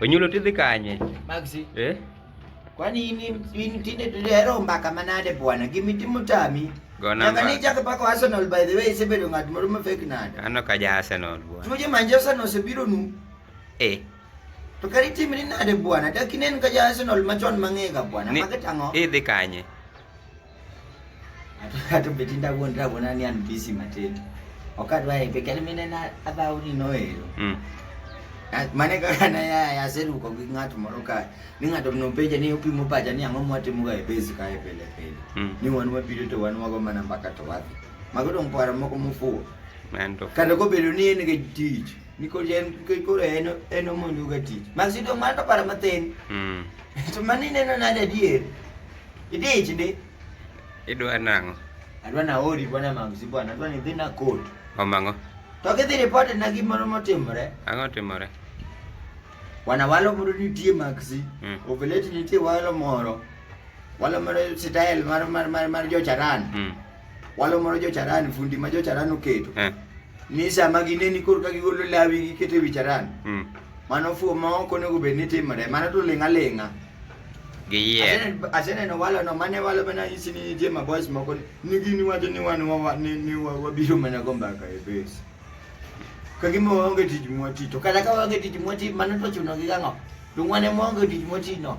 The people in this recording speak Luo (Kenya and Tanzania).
Onyuolo tidhi kanye? Maxi. Kwani in tinde tudero mbaka manade bwana gimitimo tami. Go Nyaka ni chako pako Arsenal by the way isebedo ng'at moro ma fake nade. Ano ka ja Arsenal bwana. Tuje Manchester no sebiro nu. To kari tim ni nade bwana dakinen ka ja Arsenal machon mang'ega bwana magetango. Idhi kanye? Ato betinda wonda bona ni an busy matin. Okadwa e pekele mine na abauri no ero. Mane kaka na ya seruko gi ng'ato moro ka ni ng'ato no penje ni upimo paja ni ang'o mwatimo ga e base ka e pele. Ni wan mabiro to wan wago mana mbaka to wadhi. Mago dong paro moko mufuo. Mando. Kando ko bedo ni en ge tich. Ni ko jen ko eno mondo ga tich. Maxi dong mato para matin. To mani neno nade dier. Idich ndi. Idwa nang'o? Adwa na ori bwana Maxi bwana adwa ni dhi na court. Omang'o? To ke dhi report na gimoro motimore. Ang'o timore? Wana walo moro nitie Maxi. Oveleti nitie walo moro. Walo moro style mar jocharan. Walo moro jocharan fundi ma jocharan oketo. Ni sama gineni kor ka gigolo lawi gikete wi charan. Mano fuo ma ok onego bed ni timore. Mano to ling'a. Giye. Asene no walo no mane walo bana isini je ma boys moko ni gini wacho ni wan ni wabiro mana go mbaka e base. Kagimo onge tich mwati to kata ka onge tich mwati mano to chuno gi gang'o. Dungwane mo onge tich mwati no.